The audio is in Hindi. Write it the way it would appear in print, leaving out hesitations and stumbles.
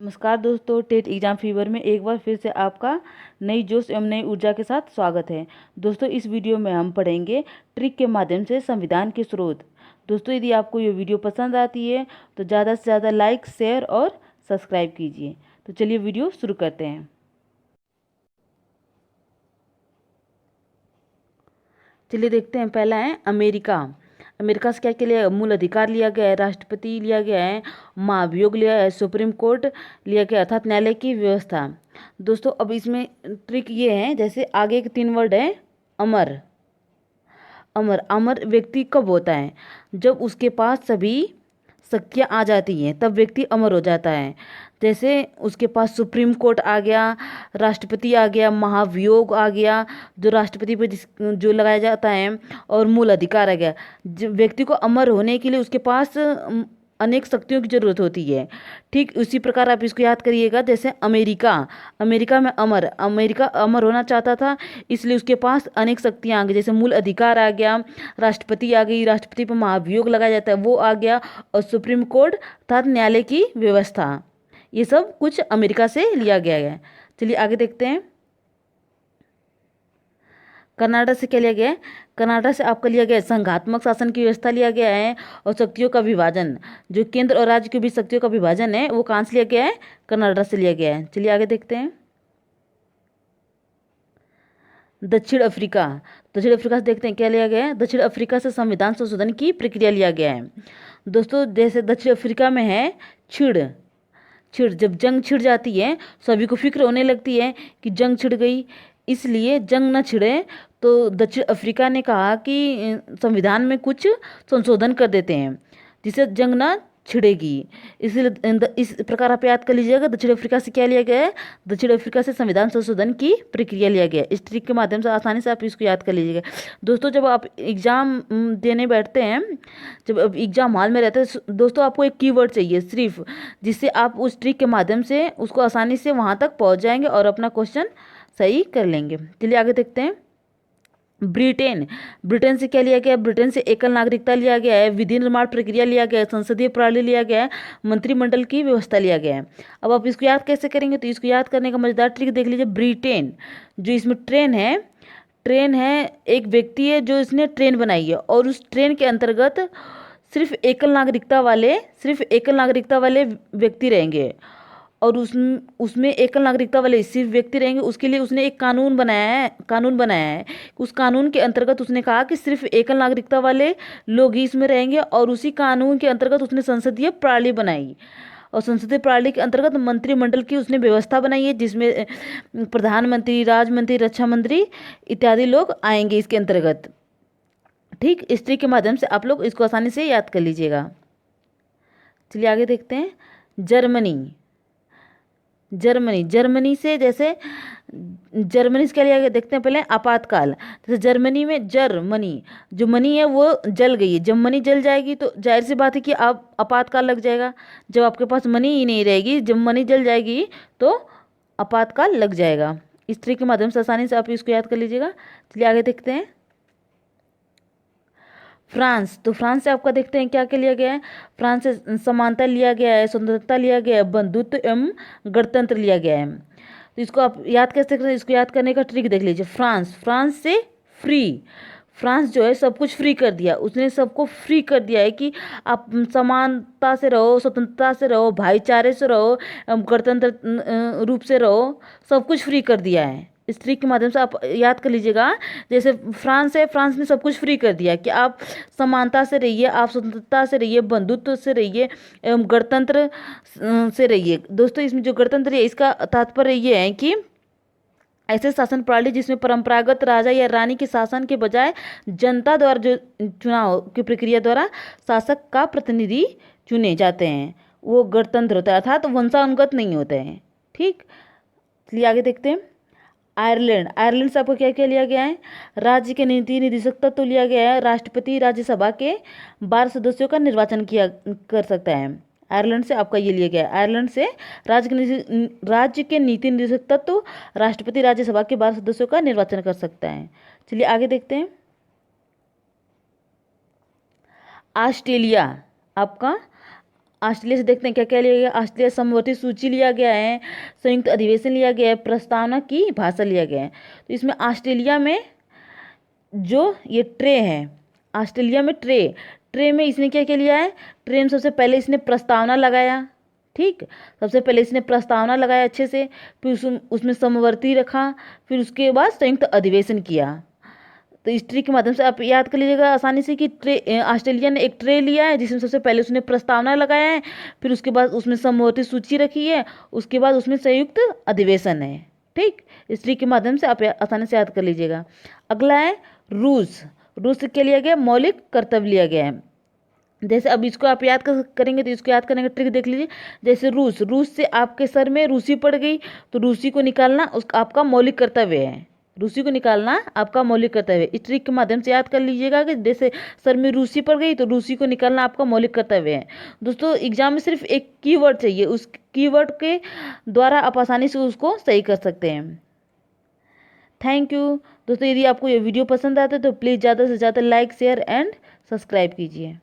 नमस्कार दोस्तों, टेट एग्जाम फीवर में एक बार फिर से आपका नई जोश एवं नई ऊर्जा के साथ स्वागत है। दोस्तों, इस वीडियो में हम पढ़ेंगे ट्रिक के माध्यम से संविधान के स्रोत। दोस्तों, यदि आपको ये वीडियो पसंद आती है तो ज़्यादा से ज़्यादा लाइक, शेयर और सब्सक्राइब कीजिए। तो चलिए वीडियो शुरू करते हैं। चलिए देखते हैं। पहला है अमेरिका। अमेरिका से क्या क्या लिया? मूल अधिकार लिया गया है, राष्ट्रपति लिया गया है, महाभियोग लिया है, सुप्रीम कोर्ट लिया गया अर्थात न्यायालय की व्यवस्था। दोस्तों, अब इसमें ट्रिक ये है, जैसे आगे के 3 वर्ड है अमर। अमर अमर व्यक्ति कब होता है? जब उसके पास सभी शक्तियाँ आ जाती हैं तब व्यक्ति अमर हो जाता है। जैसे उसके पास सुप्रीम कोर्ट आ गया, राष्ट्रपति आ गया, महाभियोग आ गया जो राष्ट्रपति पर जो लगाया जाता है, और मूल अधिकार आ गया। व्यक्ति को अमर होने के लिए उसके पास अनेक शक्तियों की जरूरत होती है। ठीक उसी प्रकार आप इसको याद करिएगा। जैसे अमेरिका, अमेरिका में अमेरिका अमर होना चाहता था, इसलिए उसके पास अनेक शक्तियाँ आ गई। जैसे मूल अधिकार आ गया, राष्ट्रपति आ गई, राष्ट्रपति पर महाभियोग लगाया जाता है वो आ गया, और सुप्रीम कोर्ट अर्थात न्यायालय की व्यवस्था। ये सब कुछ अमेरिका से लिया गया है। चलिए आगे देखते हैं। कनाडा से क्या लिया गया है? कनाडा से आपका लिया गया है संघात्मक शासन की व्यवस्था लिया गया है, और शक्तियों का विभाजन, जो केंद्र और राज्य के बीच शक्तियों का विभाजन है वो कहाँ से लिया गया है? कनाडा से लिया गया है। चलिए आगे देखते हैं। दक्षिण अफ्रीका। दक्षिण अफ्रीका से देखते हैं क्या लिया गया है। दक्षिण अफ्रीका से संविधान संशोधन की प्रक्रिया लिया गया है। दोस्तों, जैसे दक्षिण अफ्रीका में है छिड़। छिड़ जब जंग छिड़ जाती है सभी को फिक्र होने लगती है कि जंग छिड़ गई, इसलिए जंग न छिड़े, तो दक्षिण अफ्रीका ने कहा कि संविधान में कुछ संशोधन कर देते हैं जिससे जंग न छिड़ेगी। इसलिए इस प्रकार आप याद कर लीजिएगा। दक्षिण अफ्रीका से क्या लिया गया है? दक्षिण अफ्रीका से संविधान संशोधन की प्रक्रिया लिया गया है। इस ट्रिक के माध्यम से आसानी से आप इसको याद कर लीजिएगा। दोस्तों, जब आप एग्जाम देने बैठते हैं, जब आप एग्जाम हॉल में रहते हैं दोस्तों, आपको एक कीवर्ड चाहिए सिर्फ, जिससे आप उस ट्रिक के माध्यम से उसको आसानी से वहाँ तक पहुँच जाएंगे और अपना क्वेश्चन सही कर लेंगे। चलिए आगे देखते हैं। ब्रिटेन। ब्रिटेन से क्या लिया गया? ब्रिटेन से एकल नागरिकता लिया गया है, विधि निर्माण प्रक्रिया लिया गया है, संसदीय प्रणाली लिया गया है, मंत्रिमंडल की व्यवस्था लिया गया है। अब आप इसको याद कैसे करेंगे? तो इसको याद करने का मजेदार ट्रिक देख लीजिए। ब्रिटेन, जो इसमें ट्रेन है, एक व्यक्ति है जो इसने ट्रेन बनाई है, और उस ट्रेन के अंतर्गत सिर्फ एकल नागरिकता वाले व्यक्ति रहेंगे, और उसमें एकल नागरिकता वाले सिर्फ व्यक्ति रहेंगे। उसके लिए उसने एक कानून बनाया है। उस कानून के अंतर्गत उसने कहा कि सिर्फ एकल नागरिकता वाले लोग ही इसमें रहेंगे, और उसी कानून के अंतर्गत उसने संसदीय प्रणाली बनाई, और संसदीय प्रणाली के अंतर्गत मंत्रिमंडल की उसने व्यवस्था बनाई है, जिसमें प्रधानमंत्री, राज्य मंत्री, रक्षा मंत्री इत्यादि लोग आएंगे इसके अंतर्गत। ठीक, इस ट्रिक के माध्यम से आप लोग इसको आसानी से याद कर लीजिएगा। चलिए आगे देखते हैं। जर्मनी। जर्मनी से जैसे जर्मनी से क्या लिया गया देखते हैं पहले। आपातकाल। जैसे जर्मनी में मनी, जो मनी है वो जल गई है। जब मनी जल जाएगी तो जाहिर सी बात है कि आप आपातकाल लग जाएगा। जब आपके पास मनी ही नहीं रहेगी, जब मनी जल जाएगी तो आपातकाल लग जाएगा। इस तरीके के माध्यम से आसानी से आप इसको याद कर लीजिएगा। चलिए आगे देखते हैं। फ्रांस। तो फ्रांस से आपका देखते हैं क्या क्या लिया गया है। फ्रांस से समानता लिया गया है, स्वतंत्रता लिया गया है, बंधुत्व एवं गणतंत्र लिया गया है। तो इसको आप याद कैसे करें? इसको याद करने का ट्रिक देख लीजिए। फ्रांस से फ्री। फ्रांस जो है सब कुछ फ्री कर दिया, उसने सबको फ्री कर दिया है कि आप समानता से रहो, स्वतंत्रता से रहो, भाईचारे से रहो, गणतंत्र रूप से रहो, सब कुछ फ्री कर दिया है। इस ट्रिक के माध्यम से आप याद कर लीजिएगा। जैसे फ्रांस है, फ्रांस ने सब कुछ फ्री कर दिया कि आप समानता से रहिए, आप स्वतंत्रता से रहिए, बंधुत्व से रहिए एवं गणतंत्र से रहिए। दोस्तों, इसमें जो गणतंत्र है इसका तात्पर्य ये है कि ऐसे शासन प्रणाली जिसमें परंपरागत राजा या रानी के शासन के बजाय जनता द्वारा जो चुनाव की प्रक्रिया द्वारा शासक का प्रतिनिधि चुने जाते हैं, वो गणतंत्र होता है, अर्थात वंशानुगत नहीं होते हैं। ठीक, चलिए आगे देखते हैं। आयरलैंड से आपको क्या क्या लिया गया है? राज्य के नीति निदेशक तत्व लिया गया है, राष्ट्रपति राज्यसभा के 12 सदस्यों का निर्वाचन किया कर सकता है। आयरलैंड से आपका ये लिया गया है। आयरलैंड से राज्य के नीति निदेशक तत्व, राष्ट्रपति राज्यसभा के 12 सदस्यों का निर्वाचन कर सकता है। चलिए आगे देखते हैं। ऑस्ट्रेलिया आपका ऑस्ट्रेलिया से देखते हैं क्या क्या लिया गया। ऑस्ट्रेलिया समवर्ती सूची लिया गया है, संयुक्त अधिवेशन लिया गया है, प्रस्तावना की भाषा लिया गया है। तो इसमें ऑस्ट्रेलिया में जो ये ट्रे है, ऑस्ट्रेलिया में ट्रे में इसने क्या क्या लिया है। ट्रे में सबसे पहले इसने प्रस्तावना लगाया, ठीक, सबसे पहले इसने प्रस्तावना लगाया अच्छे से, फिर उसमें समवर्ती रखा, फिर उसके बाद संयुक्त अधिवेशन किया। तो इस ट्री के माध्यम से आप याद कर लीजिएगा आसानी से कि ऑस्ट्रेलिया ने एक ट्रे लिया है जिसमें सबसे पहले उसने प्रस्तावना लगाया है, फिर उसके बाद उसमें समवर्ती सूची रखी है, उसके बाद उसमें संयुक्त अधिवेशन है, ठीक। इस ट्री के माध्यम से आप आसानी से याद कर लीजिएगा। अगला है रूस। रूस से क्या लिया गया, मौलिक कर्तव्य लिया गया है। जैसे अब इसको आप याद करेंगे तो इसको याद करने का ट्रिक देख लीजिए। जैसे रूस से आपके सर में रूसी पड़ गई तो रूसी को निकालना आपका मौलिक कर्तव्य है। रूसी को निकालना आपका मौलिक कर्तव्य है। इस ट्रिक के माध्यम से याद कर लीजिएगा कि जैसे सर में रूसी पड़ गई तो रूसी को निकालना आपका मौलिक कर्तव्य है। दोस्तों एग्जाम में सिर्फ एक कीवर्ड चाहिए, उस कीवर्ड के द्वारा आप आसानी से उसको सही कर सकते हैं। थैंक यू दोस्तों। यदि आपको ये वीडियो पसंद आता है तो प्लीज़ ज़्यादा से ज़्यादा लाइक शेयर एंड सब्सक्राइब कीजिए।